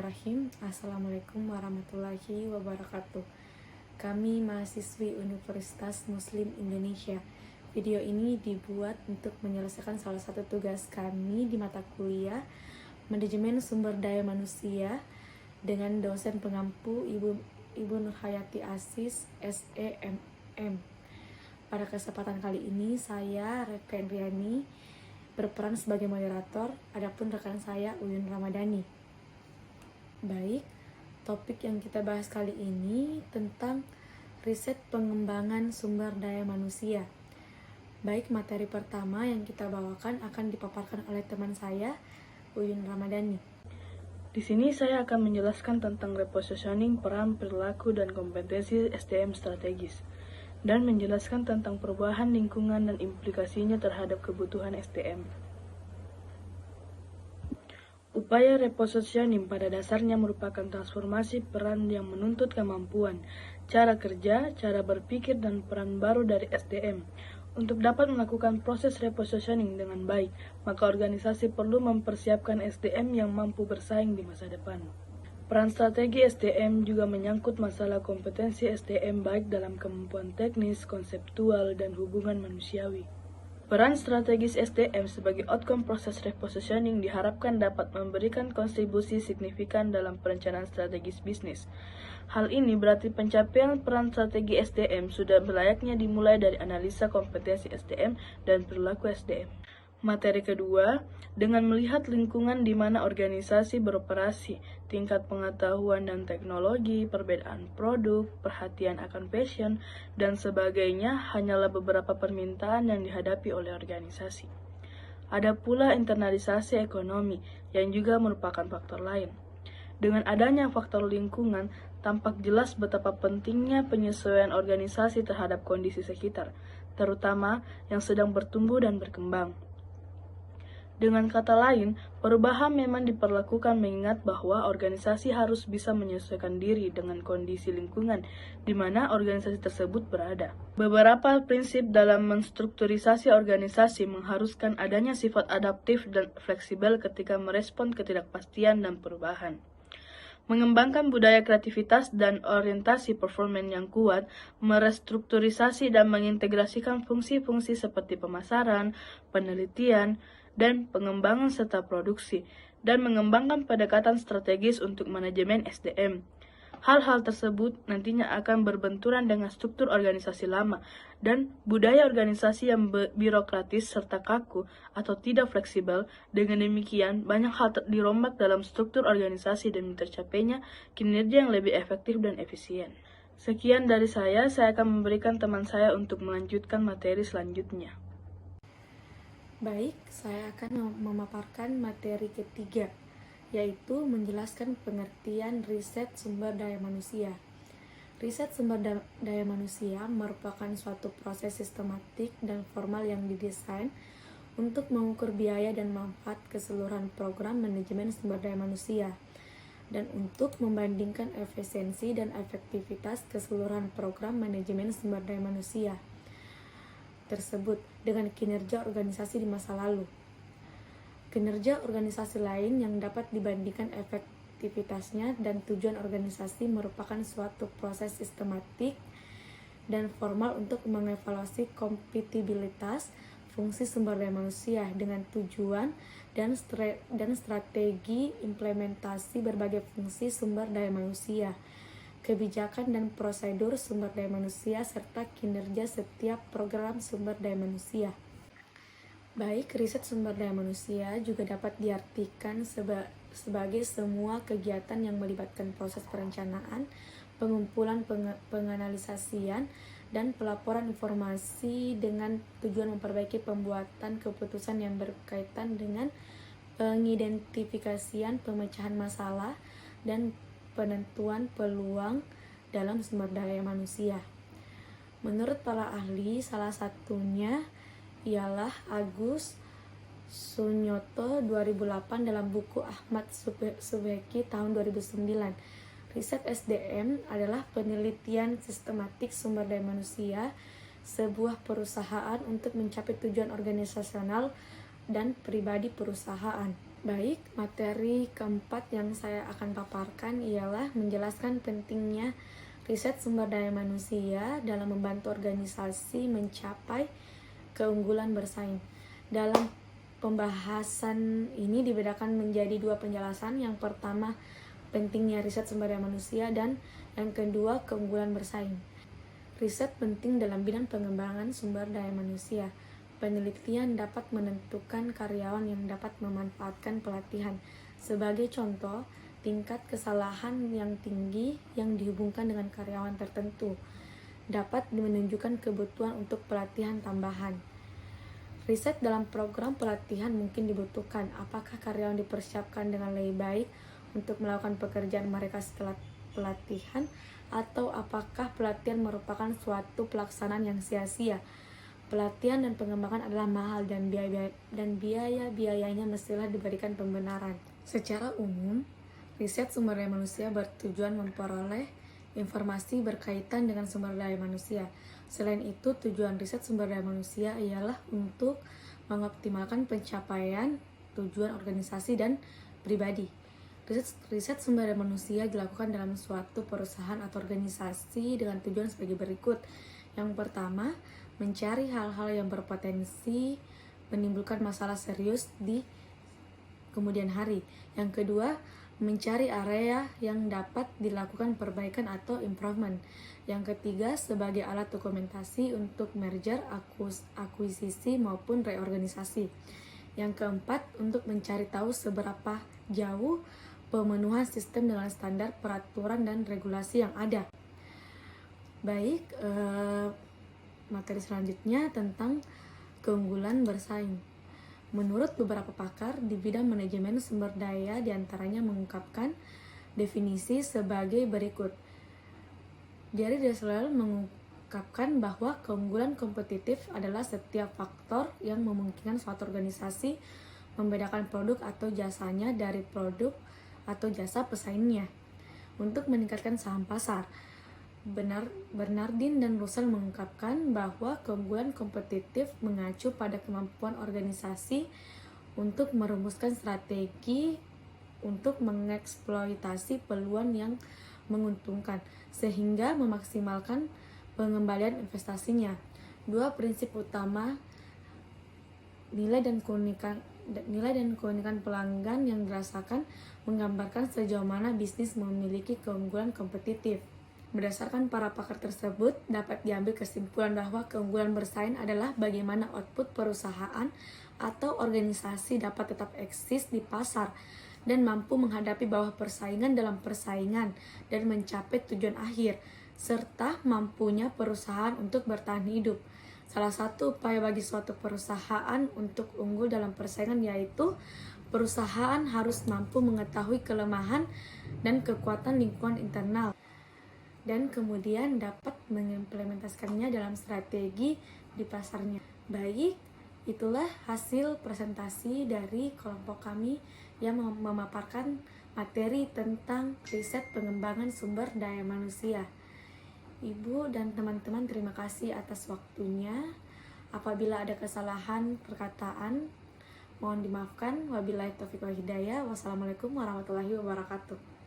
Bismillahirrahmanirrahim. Assalamualaikum warahmatullahi wabarakatuh. Kami mahasiswi Universitas Muslim Indonesia. Video ini dibuat untuk menyelesaikan salah satu tugas kami di mata kuliah Manajemen Sumber Daya Manusia dengan dosen pengampu Ibu Nurhayati Aziz, SEMM. Pada kesempatan kali ini saya Rekan Riani berperan sebagai moderator, adapun rekan saya Uyun Ramadhani. Baik, topik yang kita bahas kali ini tentang riset pengembangan sumber daya manusia. Baik, materi pertama yang kita bawakan akan dipaparkan oleh teman saya, Uyun Ramadhani. Di sini saya akan menjelaskan tentang repositioning, peran, perilaku, dan kompetensi SDM strategis, dan menjelaskan tentang perubahan lingkungan dan implikasinya terhadap kebutuhan SDM. Upaya repositioning pada dasarnya merupakan transformasi peran yang menuntut kemampuan, cara kerja, cara berpikir, dan peran baru dari SDM. Untuk dapat melakukan proses repositioning dengan baik, maka organisasi perlu mempersiapkan SDM yang mampu bersaing di masa depan. Peran strategi SDM juga menyangkut masalah kompetensi SDM baik dalam kemampuan teknis, konseptual, dan hubungan manusiawi. Peran strategis SDM sebagai outcome proses repositioning diharapkan dapat memberikan kontribusi signifikan dalam perencanaan strategis bisnis. Hal ini berarti pencapaian peran strategi SDM sudah layaknya dimulai dari analisa kompetensi SDM dan perilaku SDM. Materi kedua, dengan melihat lingkungan di mana organisasi beroperasi, tingkat pengetahuan dan teknologi, perbedaan produk, perhatian akan passion, dan sebagainya hanyalah beberapa permintaan yang dihadapi oleh organisasi. Ada pula internalisasi ekonomi yang juga merupakan faktor lain. Dengan adanya faktor lingkungan, tampak jelas betapa pentingnya penyesuaian organisasi terhadap kondisi sekitar, terutama yang sedang bertumbuh dan berkembang. Dengan kata lain, perubahan memang diperlakukan mengingat bahwa organisasi harus bisa menyesuaikan diri dengan kondisi lingkungan di mana organisasi tersebut berada. Beberapa prinsip dalam menstrukturisasi organisasi mengharuskan adanya sifat adaptif dan fleksibel ketika merespon ketidakpastian dan perubahan. Mengembangkan budaya kreativitas dan orientasi performan yang kuat, merestrukturisasi dan mengintegrasikan fungsi-fungsi seperti pemasaran, penelitian, dan pengembangan serta produksi, dan mengembangkan pendekatan strategis untuk manajemen SDM. Hal-hal tersebut nantinya akan berbenturan dengan struktur organisasi lama dan budaya organisasi yang birokratis serta kaku atau tidak fleksibel. Dengan demikian, banyak hal dirombak dalam struktur organisasi demi tercapainya kinerja yang lebih efektif dan efisien. Sekian dari saya akan memberikan teman saya untuk melanjutkan materi selanjutnya. Baik, saya akan memaparkan materi ketiga, yaitu menjelaskan pengertian riset sumber daya manusia. Riset sumber daya manusia merupakan suatu proses sistematik dan formal yang didesain untuk mengukur biaya dan manfaat keseluruhan program manajemen sumber daya manusia, dan untuk membandingkan efisiensi dan efektivitas keseluruhan program manajemen sumber daya manusia tersebut dengan kinerja organisasi di masa lalu. Kinerja organisasi lain yang dapat dibandingkan efektivitasnya dan tujuan organisasi merupakan suatu proses sistematik dan formal untuk mengevaluasi kompatibilitas fungsi sumber daya manusia dengan tujuan dan strategi implementasi berbagai fungsi sumber daya manusia, kebijakan dan prosedur sumber daya manusia, serta kinerja setiap program sumber daya manusia. Baik, riset sumber daya manusia juga dapat diartikan sebagai semua kegiatan yang melibatkan proses perencanaan, pengumpulan, penganalisasian, dan pelaporan informasi dengan tujuan memperbaiki pembuatan keputusan yang berkaitan dengan pengidentifikasian, pemecahan masalah, dan penentuan peluang dalam sumber daya manusia. Menurut para ahli, salah satunya ialah Agus Sunyoto 2008 dalam buku Ahmad Subeki tahun 2009. Riset SDM adalah penelitian sistematik sumber daya manusia sebuah perusahaan untuk mencapai tujuan organisasional dan pribadi perusahaan. Baik, materi keempat yang saya akan paparkan ialah menjelaskan pentingnya riset sumber daya manusia dalam membantu organisasi mencapai keunggulan bersaing. Dalam pembahasan ini dibedakan menjadi dua penjelasan. Yang pertama, pentingnya riset sumber daya manusia, dan yang kedua, keunggulan bersaing. Riset penting dalam bidang pengembangan sumber daya manusia. Penelitian dapat menentukan karyawan yang dapat memanfaatkan pelatihan. Sebagai contoh, tingkat kesalahan yang tinggi yang dihubungkan dengan karyawan tertentu dapat menunjukkan kebutuhan untuk pelatihan tambahan. Riset dalam program pelatihan mungkin dibutuhkan. Apakah karyawan dipersiapkan dengan lebih baik untuk melakukan pekerjaan mereka setelah pelatihan, atau apakah pelatihan merupakan suatu pelaksanaan yang sia-sia? Pelatihan dan pengembangan adalah mahal dan biaya-biayanya mestilah diberikan pembenaran. Secara umum, riset sumber daya manusia bertujuan memperoleh informasi berkaitan dengan sumber daya manusia. Selain itu, tujuan riset sumber daya manusia ialah untuk mengoptimalkan pencapaian tujuan organisasi dan pribadi. Riset sumber daya manusia dilakukan dalam suatu perusahaan atau organisasi dengan tujuan sebagai berikut. Yang pertama, mencari hal-hal yang berpotensi menimbulkan masalah serius di kemudian hari. Yang kedua, mencari area yang dapat dilakukan perbaikan atau improvement. Yang ketiga, sebagai alat dokumentasi untuk merger, akuisisi maupun reorganisasi. Yang keempat, untuk mencari tahu seberapa jauh pemenuhan sistem dengan standar peraturan dan regulasi yang ada. Baik, materi selanjutnya tentang keunggulan bersaing. Menurut beberapa pakar di bidang manajemen sumber daya, diantaranya mengungkapkan definisi sebagai berikut. Gary Deslel mengungkapkan bahwa keunggulan kompetitif adalah setiap faktor yang memungkinkan suatu organisasi membedakan produk atau jasanya dari produk atau jasa pesaingnya untuk meningkatkan saham pasar. Bernardin dan Russell mengungkapkan bahwa keunggulan kompetitif mengacu pada kemampuan organisasi untuk merumuskan strategi untuk mengeksploitasi peluang yang menguntungkan sehingga memaksimalkan pengembalian investasinya. Dua prinsip utama, nilai dan keunikan pelanggan yang dirasakan, menggambarkan sejauh mana bisnis memiliki keunggulan kompetitif. Berdasarkan para pakar tersebut, dapat diambil kesimpulan bahwa keunggulan bersaing adalah bagaimana output perusahaan atau organisasi dapat tetap eksis di pasar dan mampu menghadapi bawah persaingan dalam persaingan dan mencapai tujuan akhir, serta mampunya perusahaan untuk bertahan hidup. Salah satu upaya bagi suatu perusahaan untuk unggul dalam persaingan yaitu perusahaan harus mampu mengetahui kelemahan dan kekuatan lingkungan internal dan kemudian dapat mengimplementasikannya dalam strategi di pasarnya. Baik, itulah hasil presentasi dari kelompok kami yang memaparkan materi tentang riset pengembangan sumber daya manusia. Ibu dan teman-teman, terima kasih atas waktunya. Apabila ada kesalahan perkataan, mohon dimaafkan. Wabillahi taufiq wal hidayah. Wassalamualaikum warahmatullahi wabarakatuh.